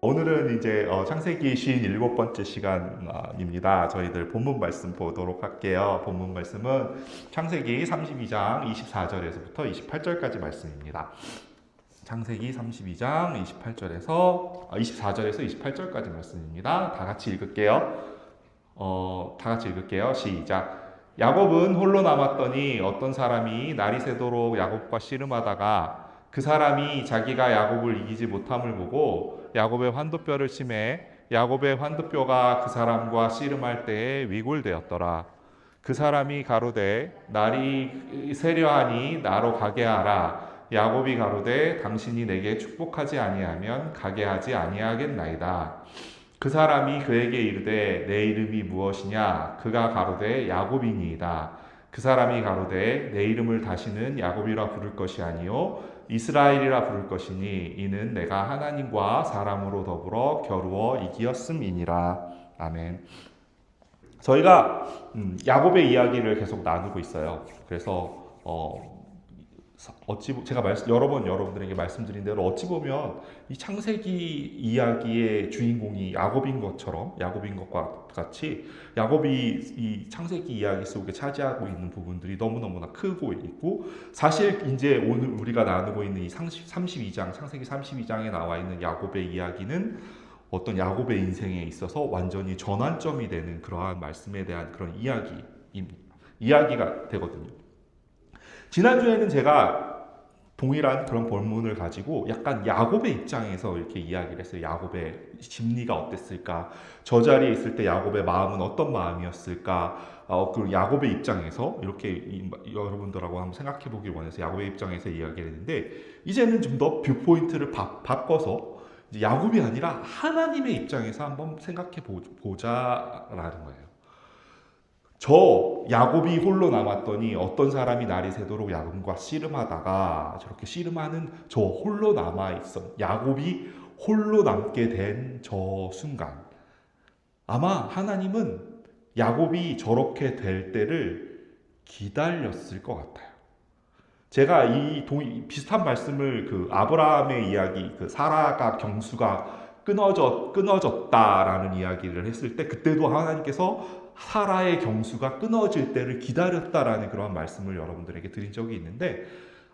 오늘은 이제 창세기 57번째 시간입니다. 저희들 본문 말씀 보도록 할게요. 본문 말씀은 창세기 32장 24절에서부터 28절까지 말씀입니다. 창세기 32장 24절에서 28절까지 말씀입니다. 다 같이 읽을게요. 시작. 야곱은 홀로 남았더니 어떤 사람이 날이 새도록 야곱과 씨름하다가 그 사람이 자기가 야곱을 이기지 못함을 보고 야곱의 환도뼈를 치매 야곱의 환도뼈가 그 사람과 씨름할 때에 위골되었더라. 그 사람이 가로되 날이 새려하니 나로 가게 하라. 야곱이 가로되 당신이 내게 축복하지 아니하면 가게 하지 아니하겠나이다. 그 사람이 그에게 이르되 내 이름이 무엇이냐? 그가 가로되 야곱이니이다. 그 사람이 가로되 내 이름을 다시는 야곱이라 부를 것이 아니요 이스라엘이라 부를 것이니 이는 내가 하나님과 사람으로 더불어 겨루어 이기었음이니라. 아멘. 저희가 야곱의 이야기를 계속 나누고 있어요. 그래서 제가 여러 번 여러분들에게 말씀드린 대로 어찌 보면 이 창세기 이야기의 주인공이 야곱인 것과 같이 야곱이 이 창세기 이야기 속에 차지하고 있는 부분들이 너무너무나 크고 있고, 사실 이제 오늘 우리가 나누고 있는 이 창세기 32장에 나와 있는 야곱의 이야기는 어떤 야곱의 인생에 있어서 완전히 전환점이 되는 그러한 말씀에 대한 그런 이야기가 되거든요. 지난주에는 제가 동일한 그런 본문을 가지고 약간 야곱의 입장에서 이렇게 이야기를 했어요. 야곱의 심리가 어땠을까? 저 자리에 있을 때 야곱의 마음은 어떤 마음이었을까? 그리고 야곱의 입장에서 이렇게 여러분들하고 한번 생각해 보길 원해서 야곱의 입장에서 이야기를 했는데, 이제는 좀 더 뷰포인트를 바꿔서 이제 야곱이 아니라 하나님의 입장에서 한번 생각해 보자라는 거예요. 저 야곱이 홀로 남았더니 어떤 사람이 날이 새도록 야곱과 씨름하다가, 저렇게 씨름하는 저 홀로 남아있던 야곱이 홀로 남게 된 저 순간, 아마 하나님은 야곱이 저렇게 될 때를 기다렸을 것 같아요. 제가 비슷한 말씀을 그 아브라함의 이야기, 그 사라가 경수가 끊어졌다라는 이야기를 했을 때, 그때도 하나님께서 사라의 경수가 끊어질 때를 기다렸다라는 그런 말씀을 여러분들에게 드린 적이 있는데,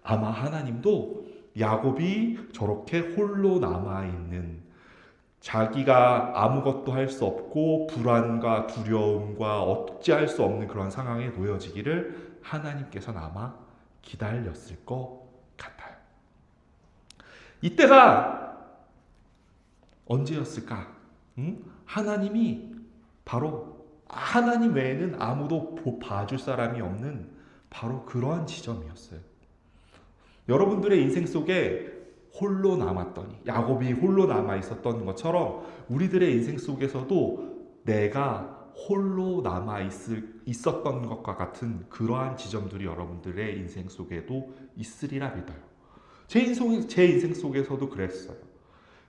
아마 하나님도 야곱이 저렇게 홀로 남아있는, 자기가 아무것도 할 수 없고 불안과 두려움과 어찌할 수 없는 그런 상황에 놓여지기를 하나님께서는 아마 기다렸을 것 같아요. 이때가 언제였을까? 하나님이 바로 하나님 외에는 아무도 봐줄 사람이 없는 바로 그러한 지점이었어요. 여러분들의 인생 속에 홀로 남았더니, 야곱이 홀로 남아 있었던 것처럼 우리들의 인생 속에서도 내가 홀로 남아 있었던 것과 같은 그러한 지점들이 여러분들의 인생 속에도 있으리라 믿어요. 제 인생 속에서도 그랬어요.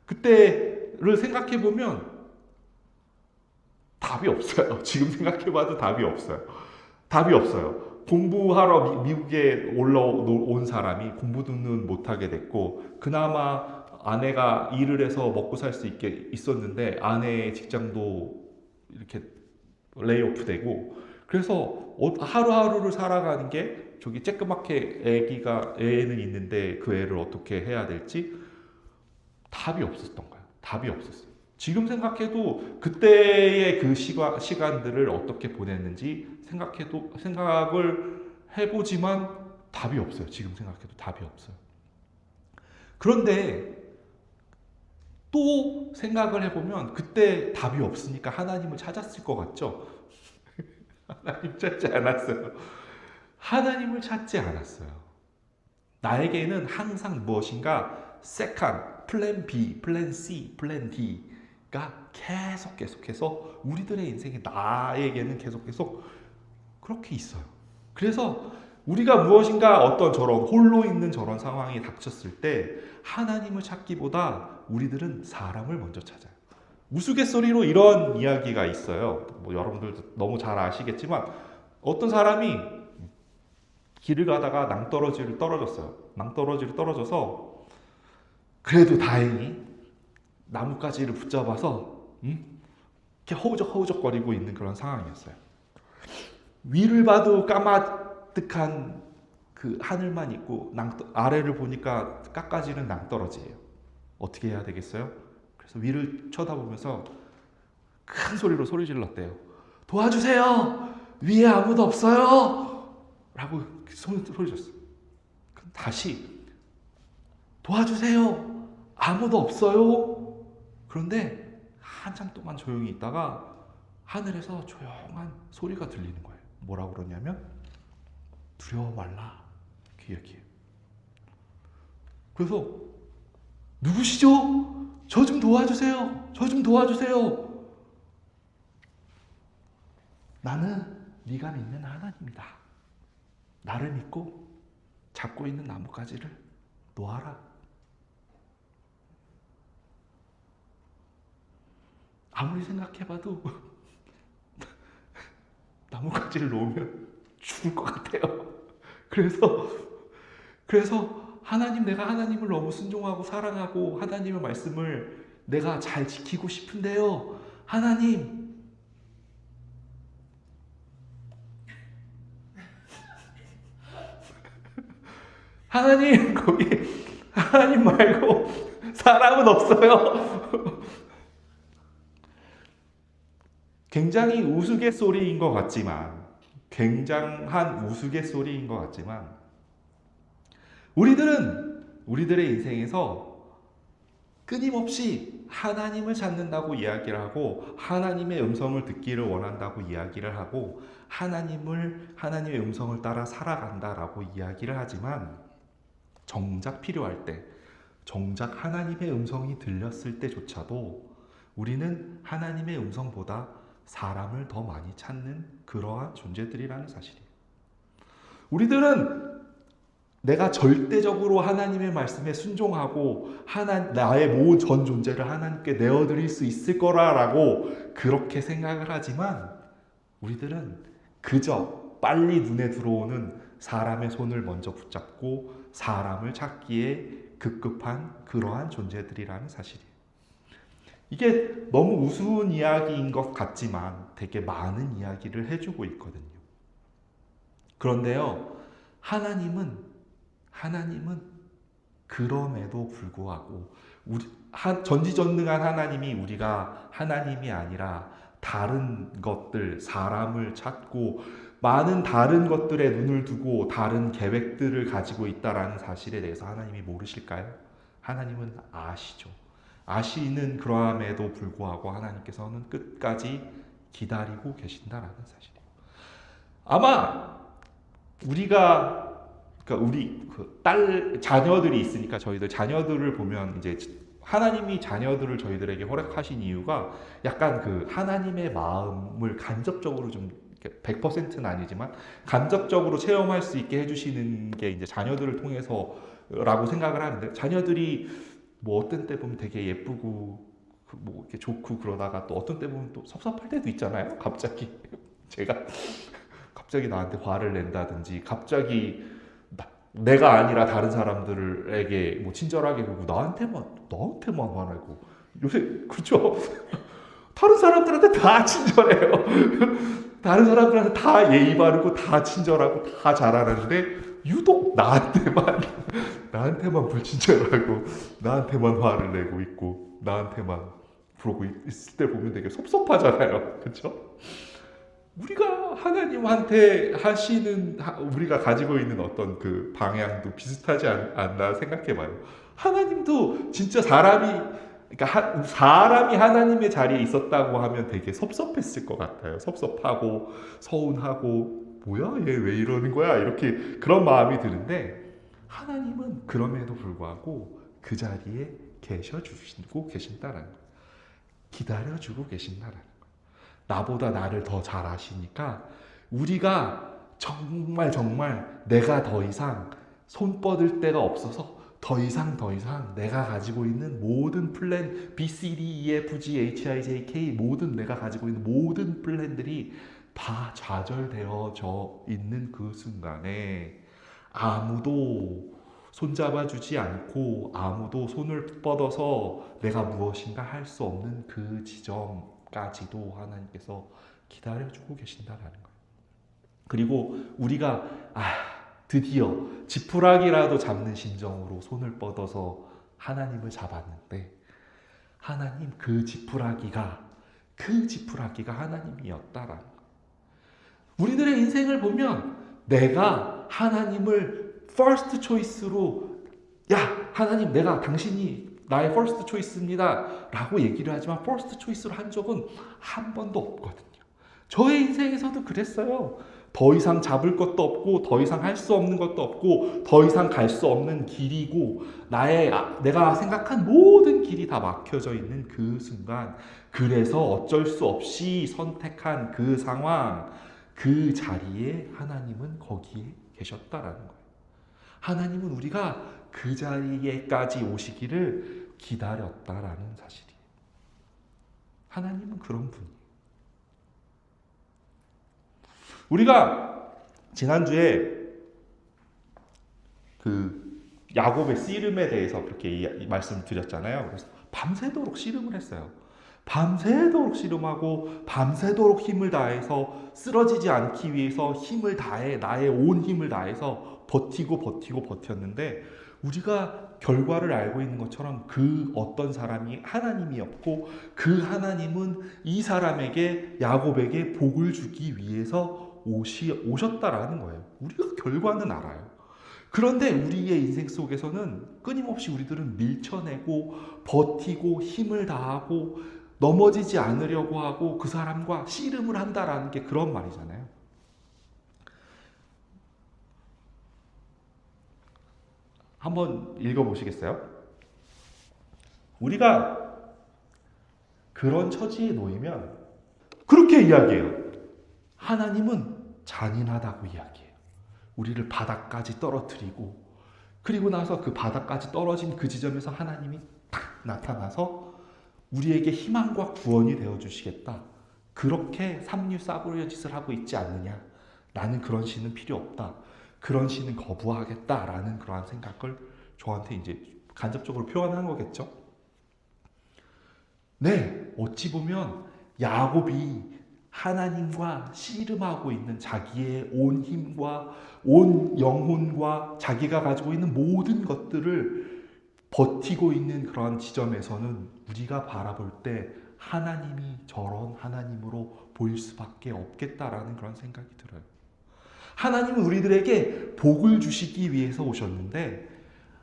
그때를 생각해 보면 답이 없어요. 지금 생각해봐도 답이 없어요. 공부하러 미국에 올라온 사람이 공부는 못하게 됐고, 그나마 아내가 일을 해서 먹고 살 수 있게 있었는데 아내의 직장도 이렇게 레이오프 되고, 그래서 하루하루를 살아가는 게, 저기 쬐끄맣게 애는 있는데 그 애를 어떻게 해야 될지 답이 없었던 거예요. 답이 없었어요. 지금 생각해도 그때의 그 시간들을 어떻게 보냈는지 생각을 해보지만 답이 없어요. 지금 생각해도 답이 없어요. 그런데 또 생각을 해보면 그때 답이 없으니까 하나님을 찾았을 것 같죠? 하나님 찾지 않았어요. 하나님을 찾지 않았어요. 나에게는 항상 무엇인가 세컨, 플랜 B, 플랜 C, 플랜 D가 계속해서 우리들의 인생에, 나에게는 계속 그렇게 있어요. 그래서 우리가 무엇인가 어떤 저런 홀로 있는 저런 상황이 닥쳤을 때 하나님을 찾기보다 우리들은 사람을 먼저 찾아요. 우스갯소리로 이런 이야기가 있어요. 여러분들도 너무 잘 아시겠지만, 어떤 사람이 길을 가다가 낭떠러지를 떨어져서 그래도 다행히 나뭇가지를 붙잡아서 이렇게 허우적허우적거리고 있는 그런 상황이었어요. 위를 봐도 까마득한 그 하늘만 있고 아래를 보니까 깎아지는 낭떠러지예요. 어떻게 해야 되겠어요? 그래서 위를 쳐다보면서 큰 소리로 소리 질렀대요. 도와주세요! 위에 아무도 없어요! 라고 소리 졌어요. 다시 도와주세요! 아무도 없어요! 그런데 한참 동안 조용히 있다가 하늘에서 조용한 소리가 들리는 거예요. 뭐라고 그러냐면 두려워 말라 그 얘기예요. 그래서 누구시죠? 저 좀 도와주세요. 저 좀 도와주세요. 나는 네가 믿는 하나님이다. 나를 믿고 잡고 있는 나뭇가지를 놓아라. 아무리 생각해봐도 나뭇가지를 놓으면 죽을 것 같아요. 그래서 하나님, 내가 하나님을 너무 순종하고 사랑하고 하나님의 말씀을 내가 잘 지키고 싶은데요. 하나님, 거기 하나님 말고 사람은 없어요. 굉장히 우스갯소리인 것 같지만, 굉장한 우스갯소리인 것 같지만, 우리들의 인생에서 끊임없이 하나님을 찾는다고 이야기를 하고, 하나님의 음성을 듣기를 원한다고 이야기를 하고, 하나님의 음성을 따라 살아간다라고 이야기를 하지만, 정작 필요할 때, 정작 하나님의 음성이 들렸을 때조차도 우리는 하나님의 음성보다 사람을 더 많이 찾는 그러한 존재들이라는 사실이에요. 우리들은 내가 절대적으로 하나님의 말씀에 순종하고 나의 모든 전 존재를 하나님께 내어드릴 수 있을 거라고 그렇게 생각을 하지만, 우리들은 그저 빨리 눈에 들어오는 사람의 손을 먼저 붙잡고 사람을 찾기에 급급한 그러한 존재들이라는 사실이에요. 이게 너무 우스운 이야기인 것 같지만 되게 많은 이야기를 해주고 있거든요. 그런데요, 하나님은 그럼에도 불구하고 전지전능한 하나님이 우리가 하나님이 아니라 다른 것들, 사람을 찾고 많은 다른 것들에 눈을 두고 다른 계획들을 가지고 있다라는 사실에 대해서 하나님이 모르실까요? 하나님은 아시죠. 아시는 그러함에도 불구하고 하나님께서는 끝까지 기다리고 계신다라는 사실이에요. 아마 우리가 우리 자녀들이 있으니까 저희들 자녀들을 보면 이제 하나님이 자녀들을 저희들에게 허락하신 이유가 약간 그 하나님의 마음을 간접적으로 좀 100%는 아니지만 간접적으로 체험할 수 있게 해주시는 게 이제 자녀들을 통해서라고 생각을 하는데, 자녀들이 뭐 어떤 때 보면 되게 예쁘고 뭐 이렇게 좋고 그러다가 또 어떤 때 보면 또 섭섭할 때도 있잖아요. 갑자기 나한테 화를 낸다든지, 갑자기 내가 아니라 다른 사람들에게 뭐 친절하게 굴고 나한테만 화내고, 요새 그렇죠? 다른 사람들한테 다 친절해요. 다른 사람들한테 다 예의 바르고 다 친절하고 다 잘하는데 유독 나한테만 불친절하고 나한테만 화를 내고 있고 나한테만 그러고 있을 때 보면 되게 섭섭하잖아요. 그렇죠? 우리가 하나님한테 우리가 가지고 있는 어떤 그 방향도 비슷하지 않나 생각해봐요. 하나님도 진짜 사람이 하나님의 자리에 있었다고 하면 되게 섭섭했을 것 같아요. 섭섭하고 서운하고 뭐야 얘 왜 이러는 거야 이렇게 그런 마음이 드는데, 하나님은 그럼에도 불구하고 그 자리에 계셔주시고 계신다는 거예요. 기다려주고 계신다는 거예요. 나보다 나를 더 잘 아시니까 우리가 정말 내가 더 이상 손 뻗을 데가 없어서 더 이상 내가 가지고 있는 모든 플랜 B, C, D, E, F, G, H, I, J, K 모든 내가 가지고 있는 모든 플랜들이 다 좌절되어져 있는 그 순간에 아무도 손잡아주지 않고 아무도 손을 뻗어서 내가 무엇인가 할 수 없는 그 지점까지도 하나님께서 기다려주고 계신다라는 거예요. 그리고 우리가 드디어 지푸라기라도 잡는 심정으로 손을 뻗어서 하나님을 잡았는데 하나님 그 지푸라기가 하나님이었다라는 거예요. 우리들의 인생을 보면 내가 하나님을 first choice로 하나님 내가 당신이 나의 first choice입니다 라고 얘기를 하지만 first choice로 한 적은 한 번도 없거든요. 저의 인생에서도 그랬어요. 더 이상 잡을 것도 없고 더 이상 할 수 없는 것도 없고 더 이상 갈 수 없는 길이고 내가 생각한 모든 길이 다 막혀져 있는 그 순간, 그래서 어쩔 수 없이 선택한 그 상황, 그 자리에 하나님은 거기에 계셨다라는 거예요. 하나님은 우리가 그 자리에까지 오시기를 기다렸다라는 사실이에요. 하나님은 그런 분이에요. 우리가 지난주에 그 야곱의 씨름에 대해서 그렇게 말씀을 드렸잖아요. 그래서 밤새도록 씨름을 했어요. 밤새도록 씨름하고 밤새도록 힘을 다해서 쓰러지지 않기 위해서 힘을 다해 나의 온 힘을 다해서 버텼는데 우리가 결과를 알고 있는 것처럼 그 어떤 사람이 하나님이었고 그 하나님은 이 사람에게 야곱에게 복을 주기 위해서 오셨다라는 거예요. 우리가 결과는 알아요. 그런데 우리의 인생 속에서는 끊임없이 우리들은 밀쳐내고 버티고 힘을 다하고 넘어지지 않으려고 하고 그 사람과 씨름을 한다라는 게 그런 말이잖아요. 한번 읽어보시겠어요? 우리가 그런 처지에 놓이면 그렇게 이야기해요. 하나님은 잔인하다고 이야기해요. 우리를 바닥까지 떨어뜨리고 그리고 나서 그 바닥까지 떨어진 그 지점에서 하나님이 탁 나타나서 우리에게 희망과 구원이 되어주시겠다. 그렇게 삼류사부리의 짓을 하고 있지 않느냐. 나는 그런 신은 필요 없다. 그런 신은 거부하겠다라는 그러한 생각을 저한테 이제 간접적으로 표현한 거겠죠. 네, 어찌 보면 야곱이 하나님과 씨름하고 있는 자기의 온 힘과 온 영혼과 자기가 가지고 있는 모든 것들을 버티고 있는 그런 지점에서는 우리가 바라볼 때 하나님이 저런 하나님으로 보일 수밖에 없겠다라는 그런 생각이 들어요. 하나님은 우리들에게 복을 주시기 위해서 오셨는데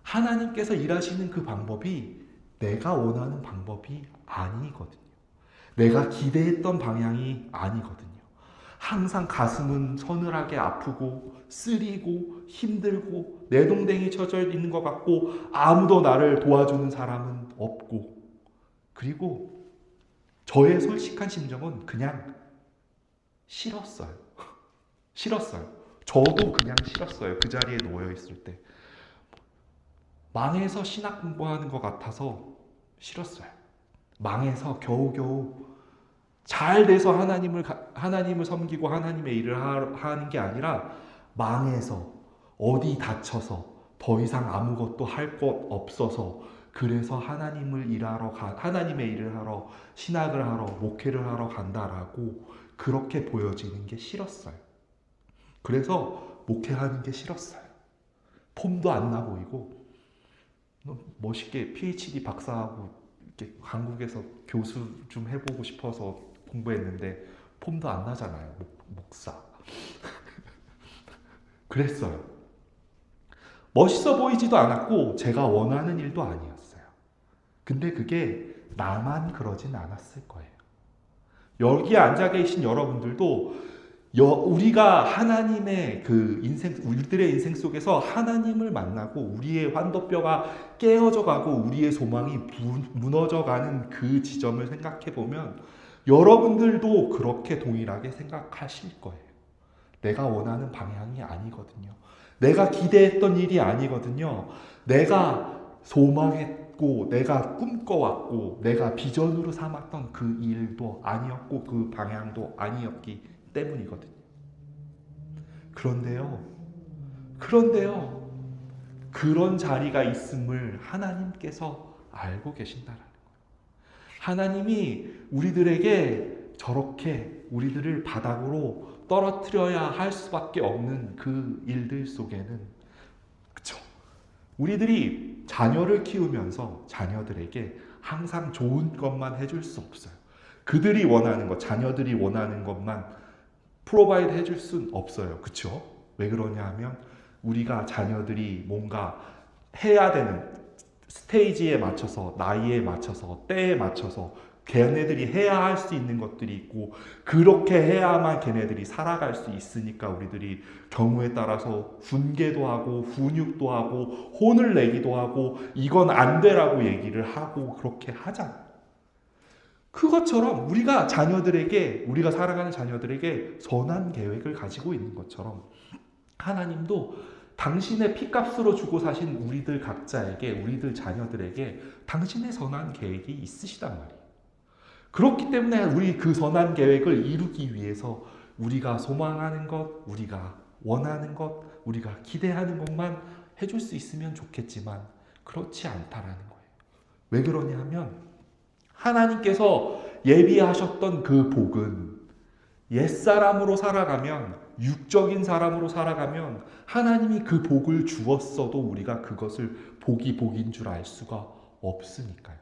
하나님께서 일하시는 그 방법이 내가 원하는 방법이 아니거든요. 내가 기대했던 방향이 아니거든요. 항상 가슴은 서늘하게 아프고 쓰리고 힘들고 내동댕이 쳐져 있는 것 같고 아무도 나를 도와주는 사람은 없고 그리고 저의 솔직한 심정은 그냥 싫었어요. 저도 그냥 싫었어요. 그 자리에 놓여 있을 때. 망해서 신학 공부하는 것 같아서 싫었어요. 망해서 겨우겨우 잘 돼서 하나님을 섬기고 하나님의 일을 하는 게 아니라 망해서 어디 다쳐서 더 이상 아무것도 할 것 없어서 그래서 하나님의 일을 하러 신학을 하러 목회를 하러 간다라고 그렇게 보여지는 게 싫었어요. 그래서 목회하는 게 싫었어요. 폼도 안 나 보이고 멋있게 PhD 박사하고 이렇게 한국에서 교수 좀 해보고 싶어서 공부했는데 폼도 안 나잖아요. 목사. 그랬어요. 멋있어 보이지도 않았고 제가 원하는 일도 아니었어요. 근데 그게 나만 그러진 않았을 거예요. 여기에 앉아 계신 여러분들도 우리가 하나님의 우리들의 인생 속에서 하나님을 만나고 우리의 환도뼈가 깨어져 가고 우리의 소망이 무너져 가는 그 지점을 생각해 보면 여러분들도 그렇게 동일하게 생각하실 거예요. 내가 원하는 방향이 아니거든요. 내가 기대했던 일이 아니거든요. 내가 소망했고 내가 꿈꿔왔고 내가 비전으로 삼았던 그 일도 아니었고 그 방향도 아니었기 그런데요. 그런 자리가 있음을 하나님께서 알고 계신다라는 거예요. 하나님이 우리들에게 저렇게 우리들을 바닥으로 떨어뜨려야 할 수밖에 없는 그 일들 속에는, 그쵸? 우리들이 자녀를 키우면서 자녀들에게 항상 좋은 것만 해줄 수 없어요. 그들이 원하는 것, 자녀들이 원하는 것만 프로바이드 해줄 순 없어요. 그쵸? 왜 그러냐 하면 우리가 자녀들이 뭔가 해야 되는 스테이지에 맞춰서, 나이에 맞춰서, 때에 맞춰서 걔네들이 해야 할 수 있는 것들이 있고, 그렇게 해야만 걔네들이 살아갈 수 있으니까 우리들이 경우에 따라서 훈계도 하고 훈육도 하고 혼을 내기도 하고 이건 안 되라고 얘기를 하고 그렇게 하잖아요. 그것처럼 우리가 자녀들에게, 우리가 살아가는 자녀들에게 선한 계획을 가지고 있는 것처럼 하나님도 당신의 피값으로 주고 사신 우리들 각자에게, 우리들 자녀들에게 당신의 선한 계획이 있으시단 말이에요. 그렇기 때문에 우리 그 선한 계획을 이루기 위해서 우리가 소망하는 것, 우리가 원하는 것, 우리가 기대하는 것만 해줄 수 있으면 좋겠지만 그렇지 않다라는 거예요. 왜 그러냐면 하나님께서 예비하셨던 그 복은 옛사람으로 살아가면, 육적인 사람으로 살아가면 하나님이 그 복을 주었어도 우리가 그것을 복이 복인 줄 알 수가 없으니까요.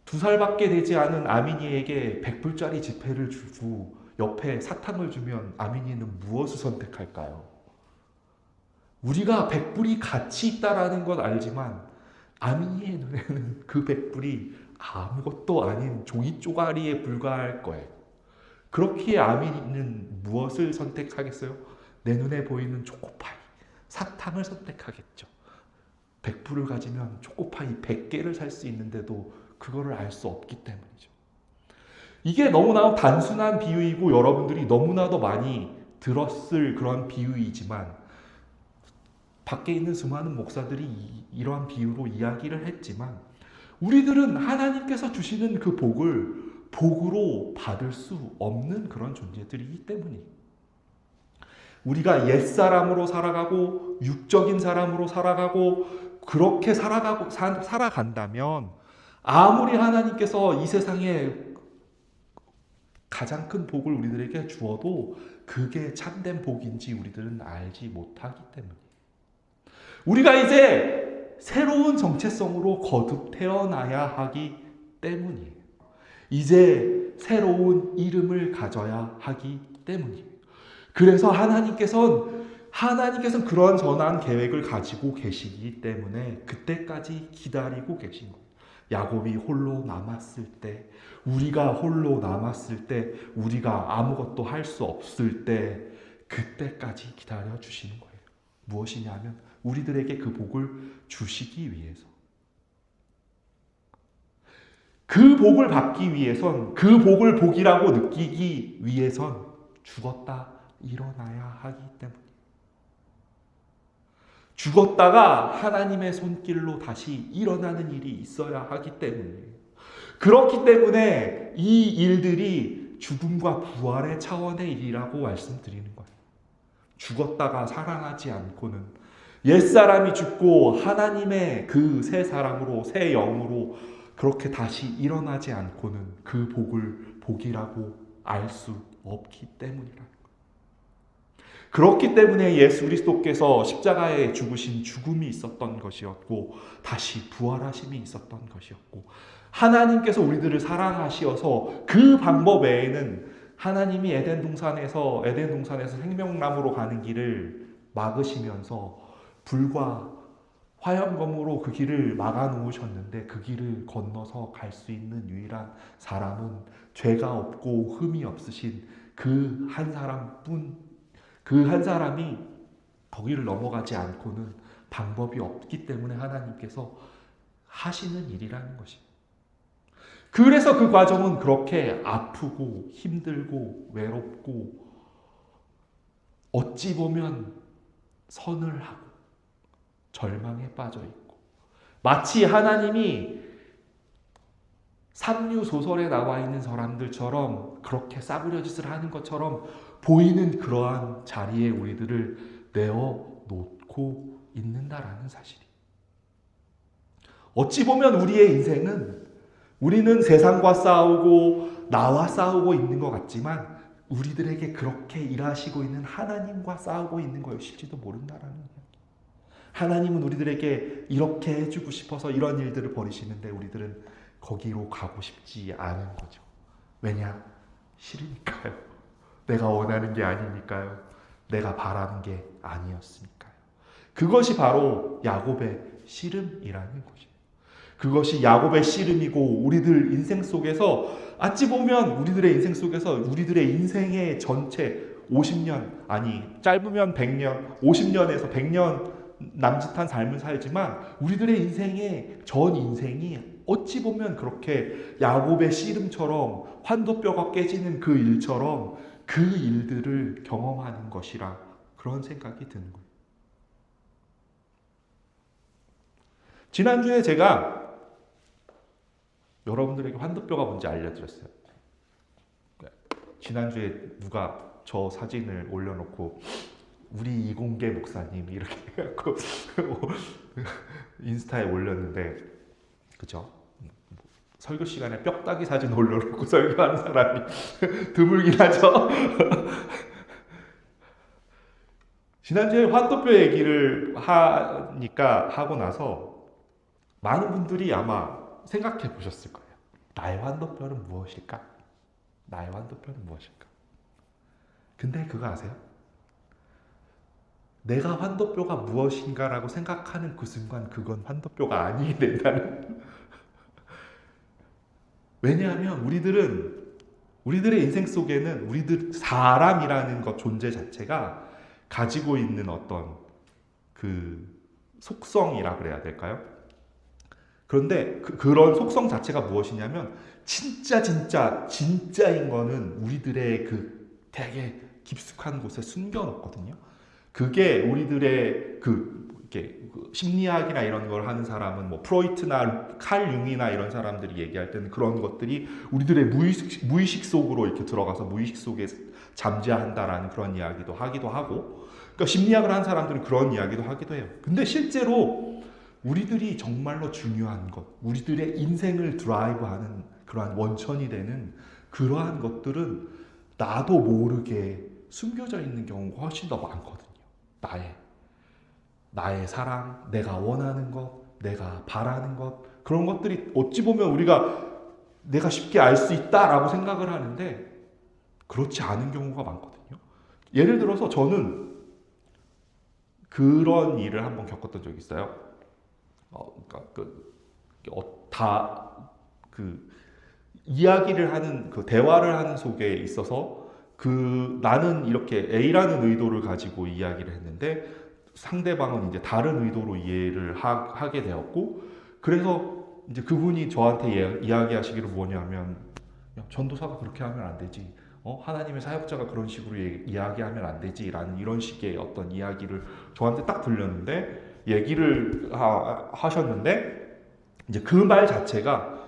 2살밖에 되지 않은 아민이에게 100불짜리 지폐를 주고 옆에 사탕을 주면 아민이는 무엇을 선택할까요? 우리가 100불이 가치 있다라는 것 알지만 아민이의 눈에는 그 100불이 아무것도 아닌 종이 쪼가리에 불과할 거예요. 그렇기에 아민이는 무엇을 선택하겠어요? 내 눈에 보이는 초코파이, 사탕을 선택하겠죠. 100불을 가지면 초코파이 100개를 살 수 있는데도 그거를 알 수 없기 때문이죠. 이게 너무나 단순한 비유이고 여러분들이 너무나도 많이 들었을 그런 비유이지만 밖에 있는 수많은 목사들이 이러한 비유로 이야기를 했지만 우리들은 하나님께서 주시는 그 복을 복으로 받을 수 없는 그런 존재들이기 때문이에요. 우리가 옛사람으로 살아가고 육적인 사람으로 살아가고 그렇게 살아간다면 아무리 하나님께서 이 세상에 가장 큰 복을 우리들에게 주어도 그게 참된 복인지 우리들은 알지 못하기 때문이에요. 우리가 이제 새로운 정체성으로 거듭 태어나야 하기 때문이에요. 이제 새로운 이름을 가져야 하기 때문이에요. 그래서 하나님께서는 그런 선한 계획을 가지고 계시기 때문에 그때까지 기다리고 계신 거예요. 야곱이 홀로 남았을 때, 우리가 홀로 남았을 때, 우리가 아무것도 할 수 없을 때 그때까지 기다려 주시는 거예요. 무엇이냐면 우리들에게 그 복을 주시기 위해서. 그 복을 받기 위해선, 그 복을 복이라고 느끼기 위해선 죽었다 일어나야 하기 때문에, 죽었다가 하나님의 손길로 다시 일어나는 일이 있어야 하기 때문이에요. 그렇기 때문에 이 일들이 죽음과 부활의 차원의 일이라고 말씀드리는 거예요. 죽었다가 살아나지 않고는, 옛사람이 죽고 하나님의 그 새 사람으로, 새 영으로 그렇게 다시 일어나지 않고는 그 복을 복이라고 알 수 없기 때문이라. 그렇기 때문에 예수 그리스도께서 십자가에 죽으신 죽음이 있었던 것이었고 다시 부활하심이 있었던 것이었고, 하나님께서 우리들을 사랑하시어서 그 방법 외에는 하나님이 에덴 동산에서 생명나무로 가는 길을 막으시면서 불과 화염검으로 그 길을 막아 놓으셨는데, 그 길을 건너서 갈 수 있는 유일한 사람은 죄가 없고 흠이 없으신 그 한 사람뿐, 그 한 사람이 거기를 넘어가지 않고는 방법이 없기 때문에 하나님께서 하시는 일이라는 것입니다. 그래서 그 과정은 그렇게 아프고 힘들고 외롭고 어찌 보면 서늘하고 절망에 빠져 있고, 마치 하나님이 삼류 소설에 나와 있는 사람들처럼 그렇게 싸구려 짓을 하는 것처럼 보이는 그러한 자리에 우리들을 내어 놓고 놓고 있는다라는 사실이. 어찌 보면 우리의 인생은 우리는 세상과 싸우고 나와 싸우고 있는 것 같지만 우리들에게 그렇게 일하시고 있는 하나님과 싸우고 있는 것일지도 모른다라는 이야기. 하나님은 우리들에게 이렇게 해주고 싶어서 이런 일들을 벌이시는데 우리들은 거기로 가고 싶지 않은 거죠. 왜냐? 싫으니까요. 내가 원하는 게 아니니까요. 내가 바라는 게 아니었으니까요. 그것이 바로 야곱의 씨름이라는 것이에요. 그것이 야곱의 씨름이고 우리들 인생 속에서 어찌 보면 우리들의 인생 속에서 우리들의 인생의 전체 50년 아니 짧으면 100년 50년에서 100년 남짓한 삶을 살지만 우리들의 인생의 전 인생이 어찌 보면 그렇게 야곱의 씨름처럼 환도뼈가 깨지는 그 일처럼 그 일들을 경험하는 것이라 그런 생각이 드는 거예요. 지난주에 제가 여러분들에게 환도뼈가 뭔지 알려드렸어요. 지난주에 누가 저 사진을 올려놓고 우리 이공계 목사님 이렇게 해갖고 인스타에 올렸는데 그죠? 설교 시간에 뼈다귀 사진 올려놓고 설교하는 사람이 드물긴 하죠. 지난주에 환도뼈 얘기를 하고 나서 많은 분들이 아마 생각해 보셨을 거예요. 나의 환도뼈는 무엇일까? 나의 환도뼈는 무엇일까? 근데 그거 아세요? 내가 환도뼈가 무엇인가라고 생각하는 그 순간 그건 환도뼈가 아니게 된다는. 왜냐하면 우리들의 인생 속에는 우리들 사람이라는 것 존재 자체가 가지고 있는 어떤 그 속성이라 그래야 될까요? 그런데 그런 속성 자체가 무엇이냐면 진짜인 거는 우리들의 그 되게 깊숙한 곳에 숨겨놓거든요. 그게 우리들의 이렇게 심리학이나 이런 걸 하는 사람은 뭐 프로이트나 칼 융이나 이런 사람들이 얘기할 때는 그런 것들이 우리들의 무의식 속으로 이렇게 들어가서 무의식 속에 잠재한다라는 그런 이야기도 하기도 하고, 그러니까 심리학을 하는 사람들은 그런 이야기도 하기도 해요. 근데 실제로 우리들이 정말로 중요한 것, 우리들의 인생을 드라이브하는 그러한 원천이 되는 그러한 것들은 나도 모르게 숨겨져 있는 경우가 훨씬 더 많거든요. 나의 사랑, 내가 원하는 것, 내가 바라는 것, 그런 것들이 어찌 보면 내가 쉽게 알 수 있다라고 생각을 하는데 그렇지 않은 경우가 많거든요. 예를 들어서 저는 그런 일을 한번 겪었던 적이 있어요. 이야기를 하는 대화를 하는 속에 있어서 나는 이렇게 A라는 의도를 가지고 이야기를 했는데 상대방은 이제 다른 의도로 이해를 하게 되었고, 그래서 이제 그분이 저한테 이야기하시기를 뭐냐면, 전도사가 그렇게 하면 안 되지, 하나님의 사역자가 그런 식으로 이야기하면 안 되지라는 이런 식의 어떤 이야기를 저한테 딱 들렸는데 얘기를 하셨는데, 이제 그 말 자체가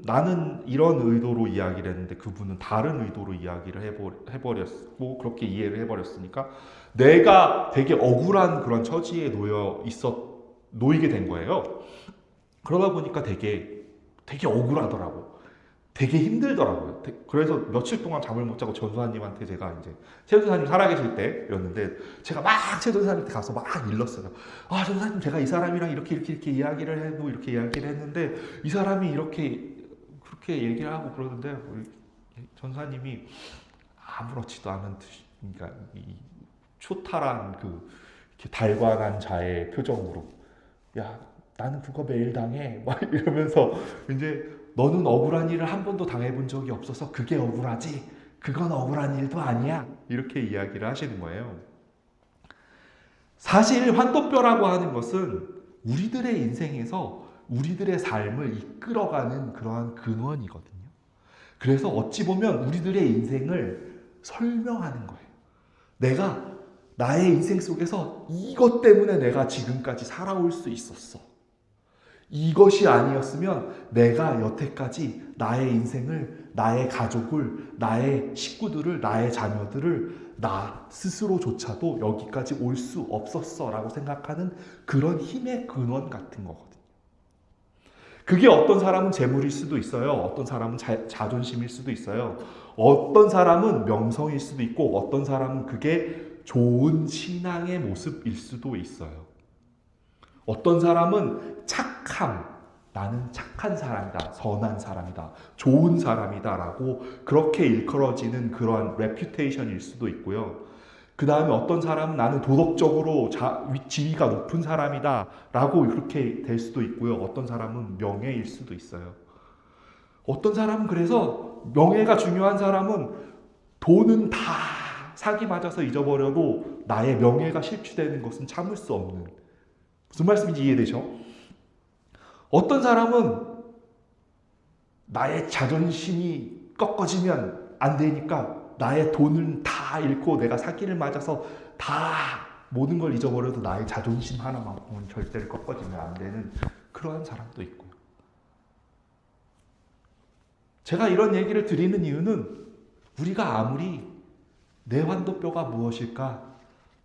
나는 이런 의도로 이야기를 했는데 그분은 다른 의도로 이야기를 해버렸고 그렇게 이해를 해버렸으니까 내가 되게 억울한 그런 처지에 놓이게 된 거예요. 그러다 보니까 되게 억울하더라고요. 되게 힘들더라고요. 그래서 며칠 동안 잠을 못 자고 전도사님한테 제가 이제 최전사님 살아계실 때였는데 제가 막 최전사님한테 가서 막 일렀어요. 전도사님, 제가 이 사람이랑 이렇게 이야기를 해도 이렇게 이야기를 했는데 이 사람이 그렇게 얘기를 하고 그러는데 전도사님이 아무렇지도 않은 그러니까 이 초탈한 이렇게 달관한 자의 표정으로, 야, 나는 그거 매일 당해 막 이러면서 이제 너는 억울한 일을 한 번도 당해본 적이 없어서 그게 억울하지, 그건 억울한 일도 아니야, 이렇게 이야기를 하시는 거예요. 사실 환도뼈라고 하는 것은 우리들의 인생에서 우리들의 삶을 이끌어가는 그러한 근원이거든요. 그래서 어찌 보면 우리들의 인생을 설명하는 거예요. 나의 인생 속에서 이것 때문에 내가 지금까지 살아올 수 있었어. 이것이 아니었으면 내가 여태까지 나의 인생을, 나의 가족을, 나의 식구들을, 나의 자녀들을 나 스스로조차도 여기까지 올 수 없었어 라고 생각하는 그런 힘의 근원 같은 거거든요. 그게 어떤 사람은 재물일 수도 있어요. 어떤 사람은 자존심일 수도 있어요. 어떤 사람은 명성일 수도 있고 어떤 사람은 그게 좋은 신앙의 모습일 수도 있어요. 어떤 사람은 착함, 나는 착한 사람이다, 선한 사람이다, 좋은 사람이다 라고 그렇게 일컬어지는 그러한 레퓨테이션일 수도 있고요. 그 다음에 어떤 사람은 나는 도덕적으로 지위가 높은 사람이다 라고 이렇게 될 수도 있고요. 어떤 사람은 명예일 수도 있어요. 어떤 사람은 그래서 명예가 중요한 사람은 돈은 다 사기 맞아서 잊어버려도 나의 명예가 실추되는 것은 참을 수 없는, 무슨 말씀인지 이해되죠? 어떤 사람은 나의 자존심이 꺾어지면 안 되니까 나의 돈을 다 잃고 내가 사기를 맞아서 다 모든 걸 잊어버려도 나의 자존심 하나만큼은 절대로 꺾어지면 안 되는 그러한 사람도 있고요. 제가 이런 얘기를 드리는 이유는 우리가 아무리 내 환도뼈가 무엇일까?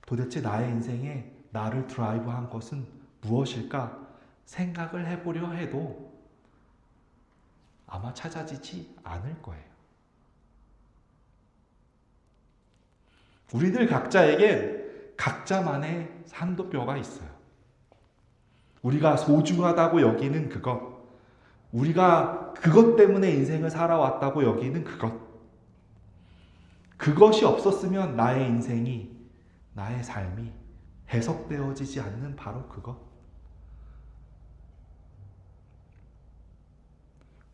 도대체 나의 인생에 나를 드라이브한 것은 무엇일까? 생각을 해보려 해도 아마 찾아지지 않을 거예요. 우리들 각자에겐 각자만의 환도뼈가 있어요. 우리가 소중하다고 여기는 그것, 우리가 그것 때문에 인생을 살아왔다고 여기는 그것, 그것이 없었으면 나의 인생이, 나의 삶이 해석되어지지 않는 바로 그것.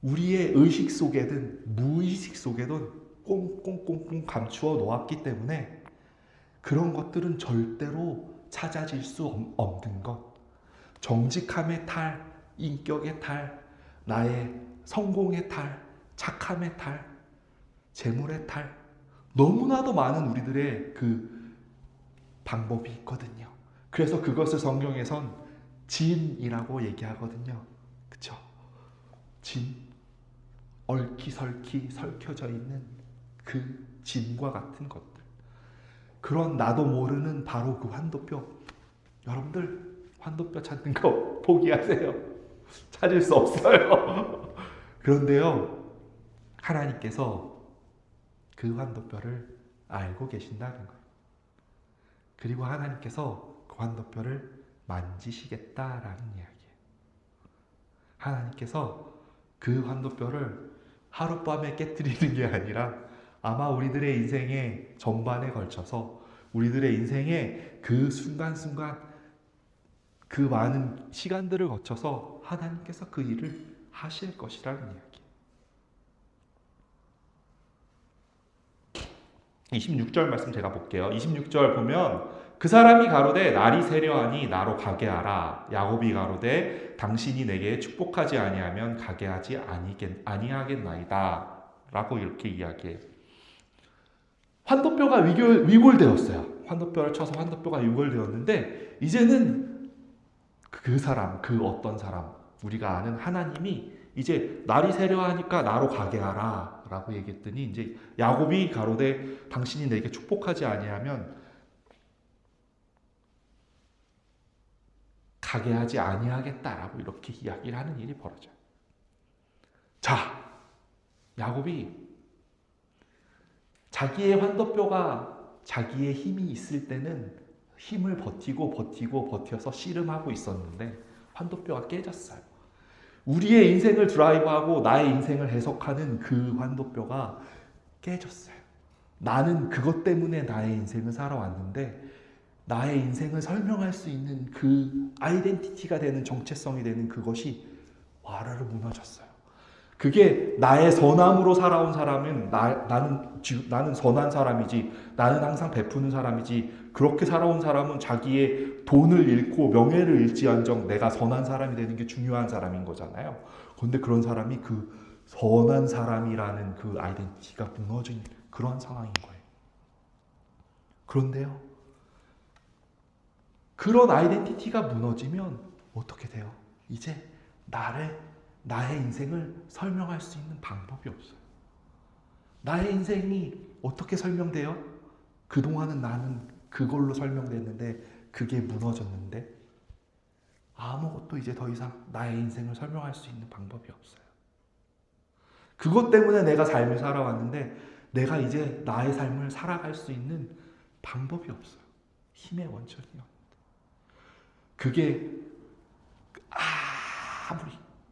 우리의 의식 속에든 무의식 속에든 꽁꽁꽁꽁 감추어 놓았기 때문에 그런 것들은 절대로 찾아질 수 없는 것. 정직함의 탈, 인격의 탈, 나의 성공의 탈, 착함의 탈, 재물의 탈, 너무나도 많은 우리들의 그 방법이 있거든요. 그래서 그것을 성경에선 진이라고 얘기하거든요. 그쵸? 진, 얽히설키 설켜져 있는 그 진과 같은 것들, 그런 나도 모르는 바로 그 환도뼈. 여러분들 환도뼈 찾는 거 포기하세요. 찾을 수 없어요. 그런데요, 하나님께서 그 환도뼈를 알고 계신다는 거예요. 그리고 하나님께서 그 환도뼈를 만지시겠다라는 이야기예요. 하나님께서 그 환도뼈를 하룻밤에 깨뜨리는 게 아니라 아마 우리들의 인생의 전반에 걸쳐서 우리들의 인생의 그 순간순간 그 많은 시간들을 거쳐서 하나님께서 그 일을 하실 것이라는 이야기. 26절 말씀 제가 볼게요. 26절 보면 그 사람이 가로되 날이 세려하니 나로 가게 하라. 야곱이 가로되 당신이 내게 축복하지 아니하면 가게 하지 아니하겠나이다 라고 이렇게 이야기해요. 환도뼈가 위골되었어요. 환도뼈를 쳐서 환도뼈가 위골되었는데 이제는 그 사람, 그 어떤 사람, 우리가 아는 하나님이 이제 날이 세려하니까 나로 가게 하라 라고 얘기했더니 이제 야곱이 가로되 당신이 내게 축복하지 아니하면 가게 하지 아니하겠다라고 이렇게 이야기를 하는 일이 벌어져요. 자, 야곱이 자기의 환도뼈가 자기의 힘이 있을 때는 힘을 버텨서 씨름하고 있었는데 환도뼈가 깨졌어요. 우리의 인생을 드라이브하고 나의 인생을 해석하는 그 환도뼈가 깨졌어요. 나는 그것 때문에 나의 인생을 살아왔는데 나의 인생을 설명할 수 있는 그 아이덴티티가 되는 정체성이 되는 그것이 와르르 무너졌어요. 그게 나의 선함으로 살아온 사람은 나는 선한 사람이지, 나는 항상 베푸는 사람이지, 그렇게 살아온 사람은 자기의 돈을 잃고 명예를 잃지언정 내가 선한 사람이 되는 게 중요한 사람인 거잖아요. 그런데 그런 사람이 그 선한 사람이라는 그 아이덴티티가 무너진 그런 상황인 거예요. 그런데요, 그런 아이덴티티가 무너지면 어떻게 돼요? 이제 나의 인생을 설명할 수 있는 방법이 없어요. 나의 인생이 어떻게 설명돼요? 그동안은 나는 그걸로 설명됐는데 그게 무너졌는데 아무것도 이제 더 이상 나의 인생을 설명할 수 있는 방법이 없어요. 그것 때문에 내가 삶을 살아왔는데 내가 이제 나의 삶을 살아갈 수 있는 방법이 없어요. 힘의 원천이요. 그게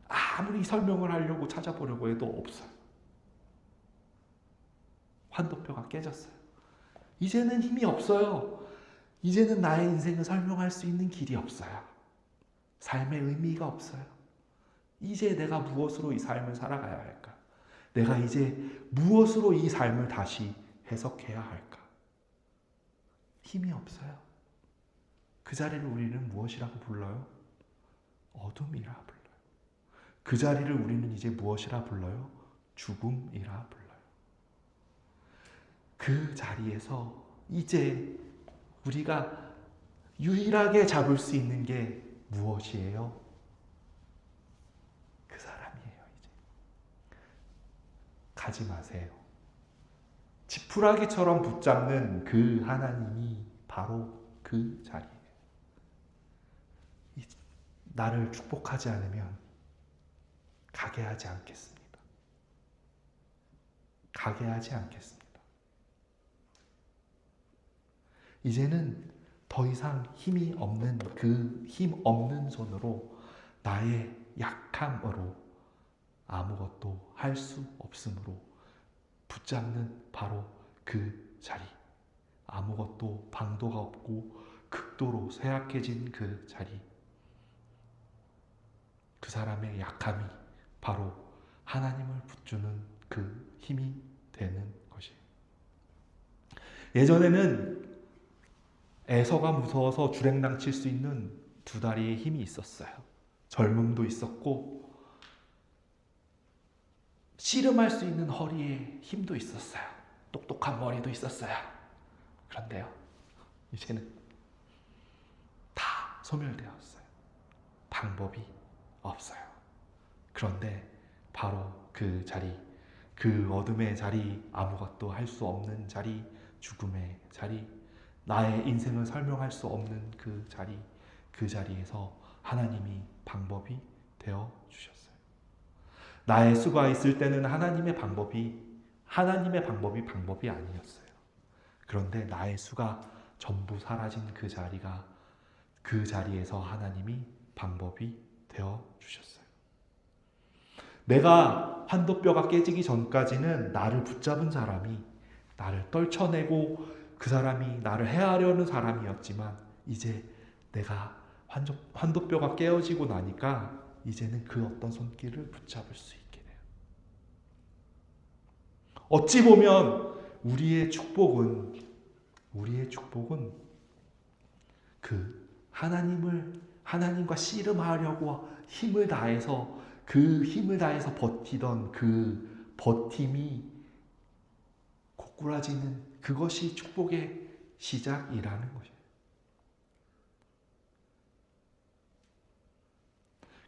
아무리 설명을 하려고 찾아보려고 해도 없어요. 환도뼈가 깨졌어요. 이제는 힘이 없어요. 이제는 나의 인생을 설명할 수 있는 길이 없어요. 삶의 의미가 없어요. 이제 내가 무엇으로 이 삶을 살아가야 할까? 내가 이제 무엇으로 이 삶을 다시 해석해야 할까? 힘이 없어요. 그 자리를 우리는 무엇이라고 불러요? 어둠이라 불러요. 그 자리를 우리는 이제 무엇이라 불러요? 죽음이라 불러요. 그 자리에서 이제 우리가 유일하게 잡을 수 있는 게 무엇이에요? 그 사람이에요. 이제 가지 마세요. 지푸라기처럼 붙잡는 그 하나님이 바로 그 자리예요. 나를 축복하지 않으면 가게 하지 않겠습니다. 가게 하지 않겠습니다. 이제는 더 이상 힘이 없는 그 힘 없는 손으로 나의 약함으로 아무것도 할 수 없으므로 붙잡는 바로 그 자리. 아무것도 방도가 없고 극도로 쇠약해진 그 자리. 그 사람의 약함이 바로 하나님을 붙주는 그 힘이 되는 것이에요. 예전에는 에서가 무서워서 주랭랑 칠 수 있는 두 다리의 힘이 있었어요. 젊음도 있었고 씨름할 수 있는 허리에 힘도 있었어요. 똑똑한 머리도 있었어요. 그런데요, 이제는 다 소멸되었어요. 방법이 없어요. 그런데 바로 그 자리, 그 어둠의 자리, 아무것도 할 수 없는 자리, 죽음의 자리, 나의 인생을 설명할 수 없는 그 자리, 그 자리에서 하나님이 방법이 되어 주셨어요. 나의 수가 있을 때는 하나님의 방법이 방법이 아니었어요. 그런데 나의 수가 전부 사라진 그 자리가, 그 자리에서 하나님이 방법이 되어 주셨어요. 내가 환도뼈가 깨지기 전까지는 나를 붙잡은 사람이, 나를 떨쳐내고 그 사람이 나를 해하려는 사람이었지만 이제 내가 환도뼈가 깨어지고 나니까 이제는 그 어떤 손길을 붙잡을 수 있게 돼요. 어찌 보면 우리의 축복은 그 하나님과 씨름하려고 힘을 다해서 버티던 그 버팀이 고꾸라지는 그것이 축복의 시작이라는 것이에요.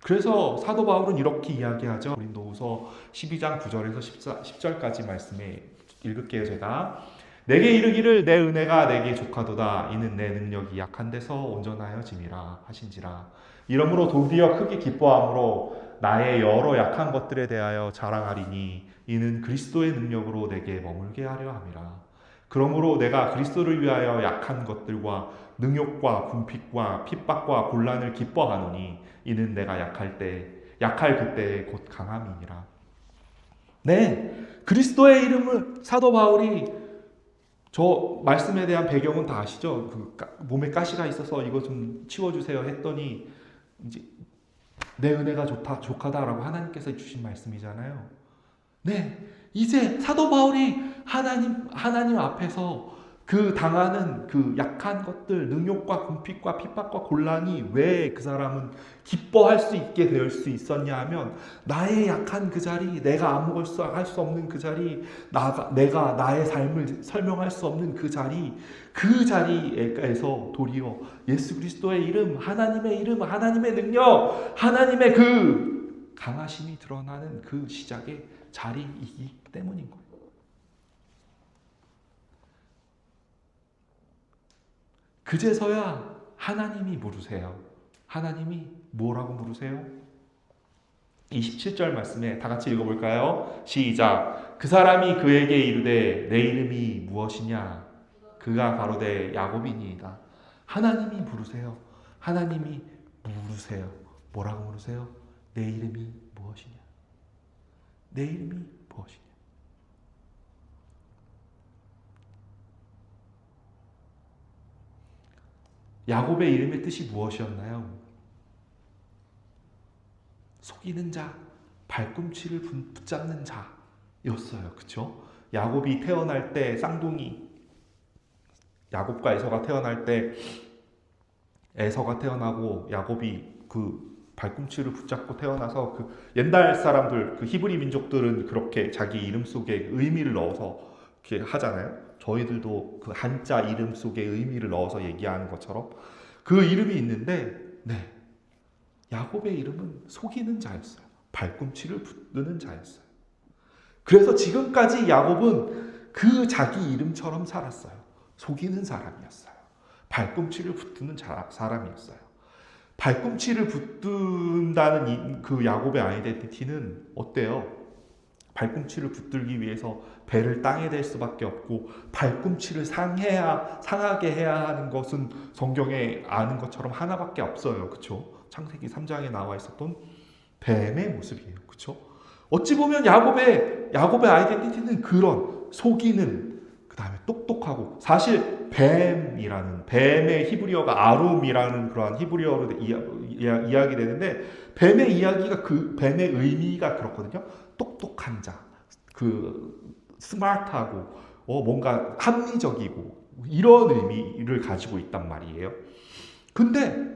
그래서 사도 바울은 이렇게 이야기하죠. 고린도후서 12장 9절에서 10절까지 말씀에 읽을게요. 제가 내게 이르기를 내 은혜가 내게 족하도다. 이는 내 능력이 약한 데서 온전하여짐이라 하신지라. 이러므로 도리어 크게 기뻐함으로 나의 여러 약한 것들에 대하여 자랑하리니 이는 그리스도의 능력으로 내게 머물게 하려 함이라. 그러므로 내가 그리스도를 위하여 약한 것들과 능욕과 궁핍과 핍박과 곤란을 기뻐하노니 이는 내가 약할 그때에 곧 강함이니라. 네, 그리스도의 이름을 사도 바울이, 저 말씀에 대한 배경은 다 아시죠? 몸에 가시가 있어서 이거 좀 치워주세요 했더니 이제 내 은혜가 족하다라고 하나님께서 주신 말씀이잖아요. 네, 이제 사도 바울이 하나님 앞에서 그 당하는 그 약한 것들, 능욕과 궁핍과 핍박과 곤란이 왜 그 사람은 기뻐할 수 있게 될 수 있었냐 하면, 나의 약한 그 자리, 내가 아무것도 할 수 없는 그 자리, 내가 나의 삶을 설명할 수 없는 그 자리에서 도리어 예수 그리스도의 이름, 하나님의 능력, 하나님의 그 강하심이 드러나는 그 시작의 자리이기 때문인 거예요. 그제서야 하나님이 물으세요. 하나님이 뭐라고 물으세요? 27절 말씀에 다 같이 읽어볼까요? 시작. 그 사람이 그에게 이르되 내 이름이 무엇이냐? 그가 가로되 야곱이니이다. 하나님이 물으세요. 하나님이 물으세요. 뭐라고 물으세요? 내 이름이 무엇이냐? 내 이름이 무엇이냐? 야곱의 이름의 뜻이 무엇이었나요? 속이는 자, 발꿈치를 붙잡는 자였어요. 그렇죠? 야곱이 태어날 때 쌍둥이 야곱과 에서가 태어날 때 에서가 태어나고 야곱이 그 발꿈치를 붙잡고 태어나서 그 옛날 사람들 그 히브리 민족들은 그렇게 자기 이름 속에 의미를 넣어서 이렇게 하잖아요. 저희들도 그 한자 이름 속에 의미를 넣어서 얘기하는 것처럼 그 이름이 있는데 네. 야곱의 이름은 속이는 자였어요. 발꿈치를 붙드는 자였어요. 그래서 지금까지 야곱은 그 자기 이름처럼 살았어요. 속이는 사람이었어요. 발꿈치를 붙드는 사람이었어요. 발꿈치를 붙든다는 그 야곱의 아이덴티티는 어때요? 발꿈치를 붙들기 위해서 배를 땅에 댈 수밖에 없고 발꿈치를 상하게 해야 하는 것은 성경에 아는 것처럼 하나밖에 없어요. 그렇죠? 창세기 3장에 나와 있었던 뱀의 모습이에요. 그렇죠? 어찌 보면 야곱의 아이덴티티는 그런 속이는 그다음에 똑똑하고 사실 뱀의 히브리어가 아룸이라는 그러한 히브리어로 이야기되는데 뱀의 이야기가 그 뱀의 의미가 그렇거든요. 똑똑한 자, 그 스마트하고 뭔가 합리적이고 이런 의미를 가지고 있단 말이에요. 근데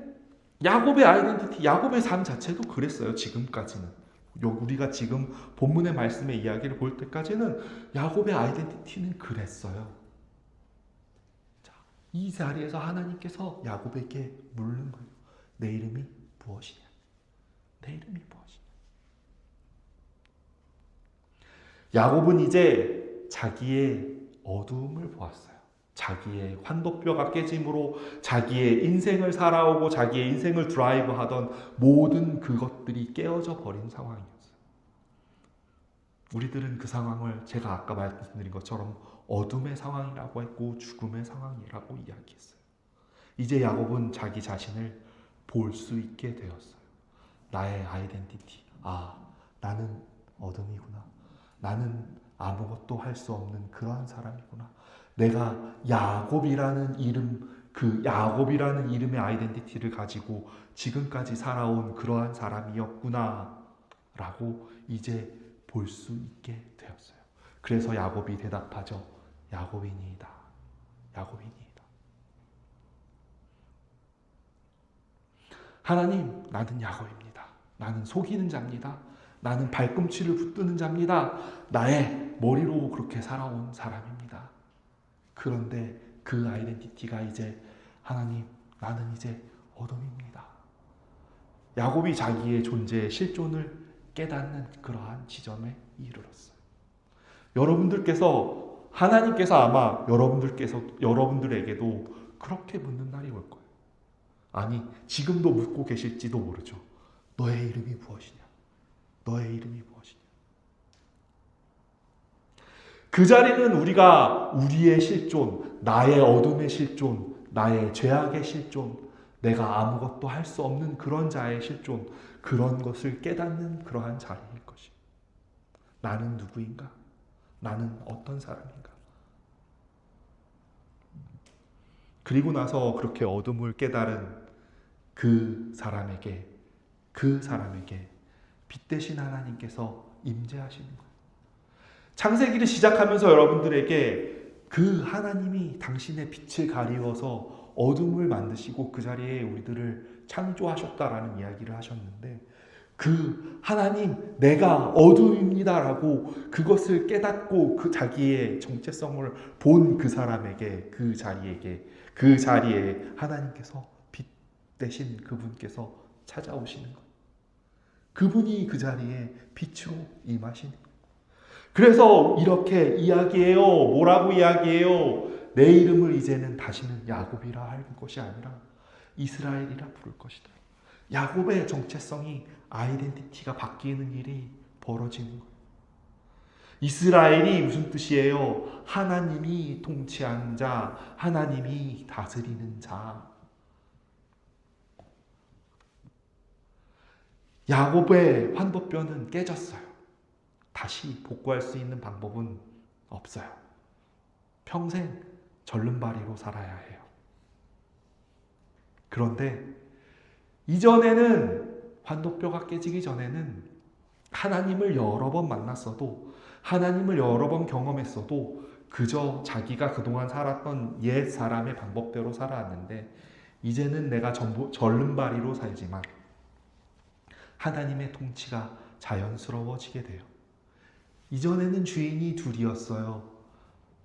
야곱의 아이덴티티, 야곱의 삶 자체도 그랬어요. 지금까지는. 우리가 지금 본문의 말씀의 이야기를 볼 때까지는 야곱의 아이덴티티는 그랬어요. 자, 이 자리에서 하나님께서 야곱에게 묻는 거예요. 내 이름이 무엇이냐? 내 이름이 무엇이냐? 야곱은 이제 자기의 어두움을 보았어요. 자기의 환도뼈가 깨짐으로 자기의 인생을 살아오고 자기의 인생을 드라이브하던 모든 그것들이 깨어져 버린 상황이었어요. 우리들은 그 상황을 제가 아까 말씀드린 것처럼 어둠의 상황이라고 했고 죽음의 상황이라고 이야기했어요. 이제 야곱은 자기 자신을 볼 수 있게 되었어요. 나의 아이덴티티. 나는 어둠이구나. 나는 아무것도 할 수 없는 그러한 사람이구나. 내가 야곱이라는 이름, 그 야곱이라는 이름의 아이덴티티를 가지고 지금까지 살아온 그러한 사람이었구나 라고 이제 볼 수 있게 되었어요. 그래서 야곱이 대답하죠. 야곱이니이다. 야곱이니이다. 하나님, 나는 야곱입니다. 나는 속이는 자입니다. 나는 발꿈치를 붙드는 자입니다. 나의 머리로 그렇게 살아온 사람입니다. 그런데 그 아이덴티티가 이제 하나님, 나는 이제 어둠입니다. 야곱이 자기의 존재의 실존을 깨닫는 그러한 지점에 이르렀어요. 하나님께서 아마 여러분들에게도 그렇게 묻는 날이 올 거예요. 아니, 지금도 묻고 계실지도 모르죠. 너의 이름이 무엇이냐? 너의 이름이 무엇이냐? 그 자리는 우리가 우리의 실존, 나의 어둠의 실존, 나의 죄악의 실존, 내가 아무것도 할 수 없는 그런 자의 실존, 그런 것을 깨닫는 그러한 자리일 것이. 나는 누구인가? 나는 어떤 사람인가? 그리고 나서 그렇게 어둠을 깨달은 그 사람에게 빛 대신 하나님께서 임재하시는 거예요. 창세기를 시작하면서 여러분들에게 그 하나님이 당신의 빛을 가리워서 어둠을 만드시고 그 자리에 우리들을 창조하셨다라는 이야기를 하셨는데 그 하나님, 내가 어둠입니다라고 그것을 깨닫고 그 자기의 정체성을 본 그 사람에게, 그 자리에 하나님께서 빛 대신 그분께서 찾아오시는 것. 그분이 그 자리에 빛으로 임하시는 것. 그래서 이렇게 이야기해요. 뭐라고 이야기해요? 내 이름을 이제는 다시는 야곱이라 할 것이 아니라 이스라엘이라 부를 것이다. 야곱의 정체성이 아이덴티티가 바뀌는 일이 벌어지는 거예요. 이스라엘이 무슨 뜻이에요? 하나님이 통치하는 자, 하나님이 다스리는 자. 야곱의 환도뼈는 깨졌어요. 다시 복구할 수 있는 방법은 없어요. 평생 절름발이로 살아야 해요. 그런데 이전에는 환도뼈가 깨지기 전에는 하나님을 여러 번 만났어도, 하나님을 여러 번 경험했어도 그저 자기가 그동안 살았던 옛 사람의 방법대로 살아왔는데, 이제는 내가 전부 절름발이로 살지만 하나님의 통치가 자연스러워지게 돼요. 이전에는 주인이 둘이었어요.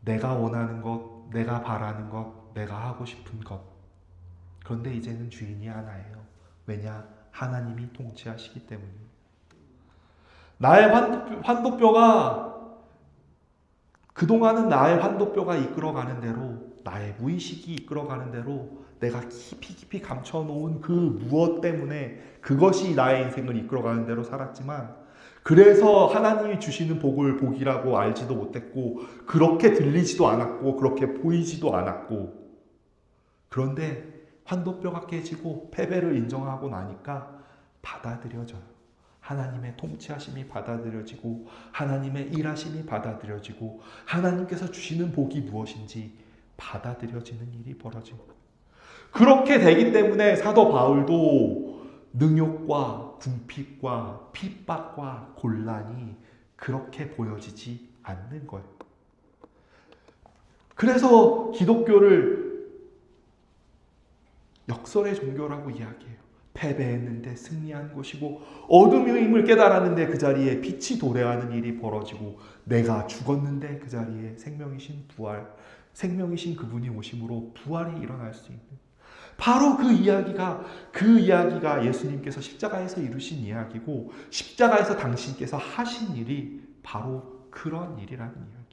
내가 원하는 것, 내가 바라는 것, 내가 하고 싶은 것. 그런데 이제는 주인이 하나예요. 왜냐? 하나님이 통치하시기 때문입니다. 나의 환도뼈가, 그동안은 나의 환도뼈가 이끌어가는 대로, 나의 무의식이 이끌어가는 대로 내가 깊이 감춰놓은 그 무엇 때문에 그것이 나의 인생을 이끌어가는 대로 살았지만, 그래서 하나님이 주시는 복을 복이라고 알지도 못했고, 그렇게 들리지도 않았고, 그렇게 보이지도 않았고, 그런데 환도뼈가 깨지고 패배를 인정하고 나니까 받아들여져요. 하나님의 통치하심이 받아들여지고, 하나님의 일하심이 받아들여지고, 하나님께서 주시는 복이 무엇인지 받아들여지는 일이 벌어진 거예요. 그렇게 되기 때문에 사도 바울도 능욕과 궁핍과 핍박과 곤란이 그렇게 보여지지 않는 거예요. 그래서 기독교를 역설의 종교라고 이야기해요. 패배했는데 승리한 것이고, 어둠의 힘을 깨달았는데 그 자리에 빛이 도래하는 일이 벌어지고, 내가 죽었는데 그 자리에 생명이신 부활, 생명이신 그분이 오심으로 부활이 일어날 수 있는, 바로 그 이야기가 예수님께서 십자가에서 이루신 이야기고, 십자가에서 당신께서 하신 일이 바로 그런 일이라는 이야기예요.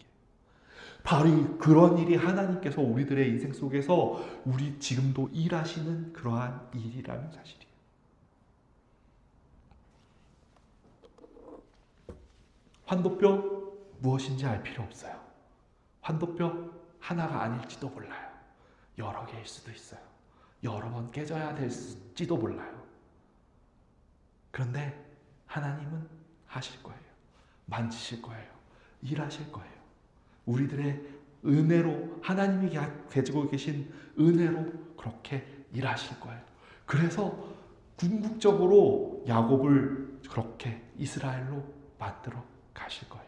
바로 그런 일이 하나님께서 우리들의 인생 속에서 우리 지금도 일하시는 그러한 일이라는 사실이에요. 환도뼈 무엇인지 알 필요 없어요. 환도뼈 하나가 아닐지도 몰라요. 여러 개일 수도 있어요. 여러 번 깨져야 될지도 몰라요. 그런데 하나님은 하실 거예요. 만지실 거예요. 일하실 거예요. 우리들의 은혜로, 하나님이 가지고 계신 은혜로 그렇게 일하실 거예요. 그래서 궁극적으로 야곱을 그렇게 이스라엘로 만들어 가실 거예요.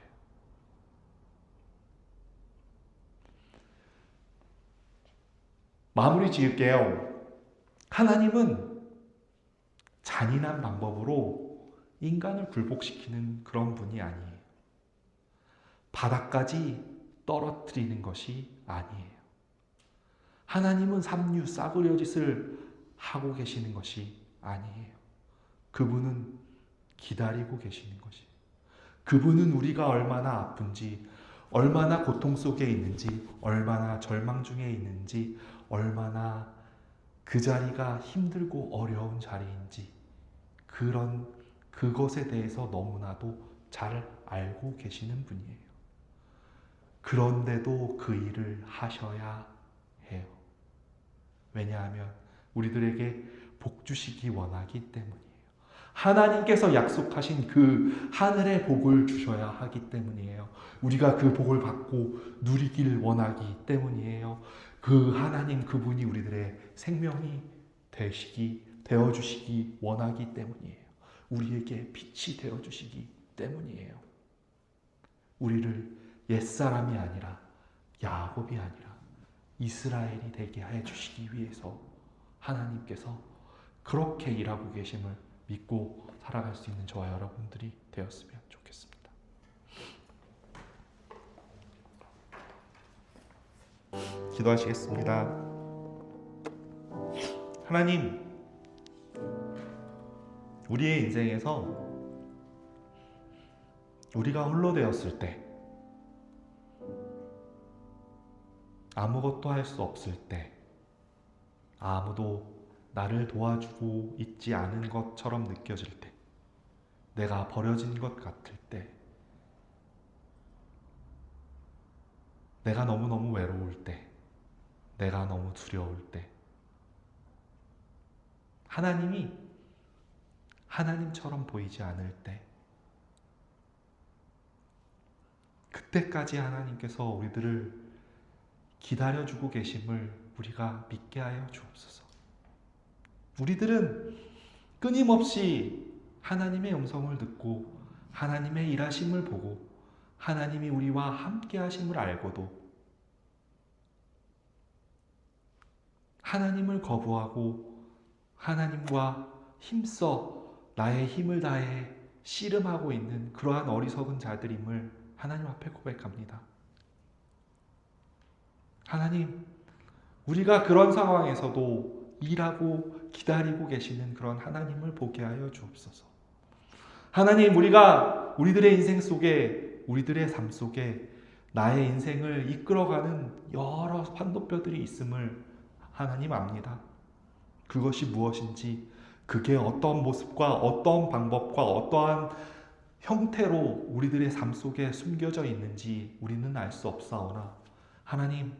마무리 지을게요. 하나님은 잔인한 방법으로 인간을 굴복시키는 그런 분이 아니에요. 바닥까지 떨어뜨리는 것이 아니에요. 하나님은 삼류 싸구려 짓을 하고 계시는 것이 아니에요. 그분은 기다리고 계시는 것이에요. 그분은 우리가 얼마나 아픈지, 얼마나 고통 속에 있는지, 얼마나 절망 중에 있는지, 얼마나 그 자리가 힘들고 어려운 자리인지, 그것에 대해서 너무나도 잘 알고 계시는 분이에요. 그런데도 그 일을 하셔야 해요. 왜냐하면 우리들에게 복 주시기 원하기 때문이에요. 하나님께서 약속하신 그 하늘의 복을 주셔야 하기 때문이에요. 우리가 그 복을 받고 누리길 원하기 때문이에요. 그 하나님 그분이 우리들의 생명이 되어주시기 원하기 때문이에요. 우리에게 빛이 되어주시기 때문이에요. 우리를 옛사람이 아니라 야곱이 아니라 이스라엘이 되게 해주시기 위해서 하나님께서 그렇게 일하고 계심을 믿고 살아갈 수 있는 저와 여러분들이 되었으면 좋겠습니다. 기도하시겠습니다. 하나님, 우리의 인생에서 우리가 홀로 되었을 때, 아무것도 할 수 없을 때, 아무도 나를 도와주고 있지 않은 것처럼 느껴질 때, 내가 버려진 것 같을 때, 내가 너무너무 외로울 때, 내가 너무 두려울 때, 하나님이 하나님처럼 보이지 않을 때, 그때까지 하나님께서 우리들을 기다려주고 계심을 우리가 믿게 하여 주옵소서. 우리들은 끊임없이 하나님의 음성을 듣고 하나님의 일하심을 보고 하나님이 우리와 함께 하심을 알고도 하나님을 거부하고 하나님과 힘써 나의 힘을 다해 씨름하고 있는 그러한 어리석은 자들임을 하나님 앞에 고백합니다. 하나님, 우리가 그런 상황에서도 일하고 기다리고 계시는 그런 하나님을 보게 하여 주옵소서. 하나님, 우리가 우리들의 인생 속에, 우리들의 삶 속에 나의 인생을 이끌어가는 여러 환도뼈들이 있음을 하나님 압니다. 그것이 무엇인지, 그게 어떤 모습과 어떤 방법과 어떠한 형태로 우리들의 삶 속에 숨겨져 있는지 우리는 알 수 없사오나, 하나님,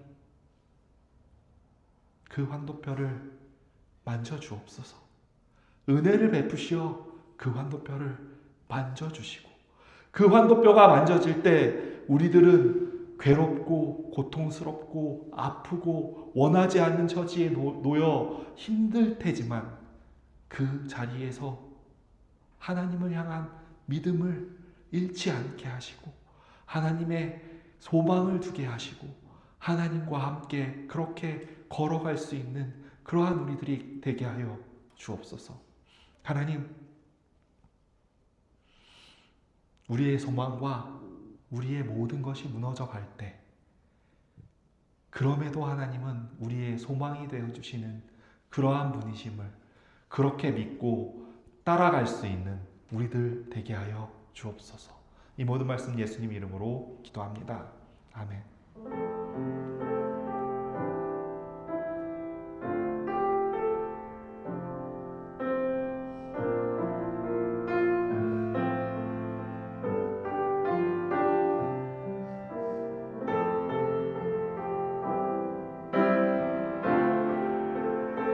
그 환도뼈를 만져주옵소서. 은혜를 베푸시어 그 환도뼈를 만져주시고, 그 환도뼈가 만져질 때 우리들은 괴롭고 고통스럽고 아프고 원하지 않는 처지에 놓여 힘들 테지만 그 자리에서 하나님을 향한 믿음을 잃지 않게 하시고 하나님의 소망을 두게 하시고 하나님과 함께 그렇게 걸어갈 수 있는 그러한 우리들이 되게 하여 주옵소서. 하나님, 우리의 소망과 우리의 모든 것이 무너져 갈 때, 그럼에도 하나님은 우리의 소망이 되어주시는 그러한 분이심을 그렇게 믿고 따라갈 수 있는 우리들 되게 하여 주옵소서. 이 모든 말씀 예수님 이름으로 기도합니다. 아멘.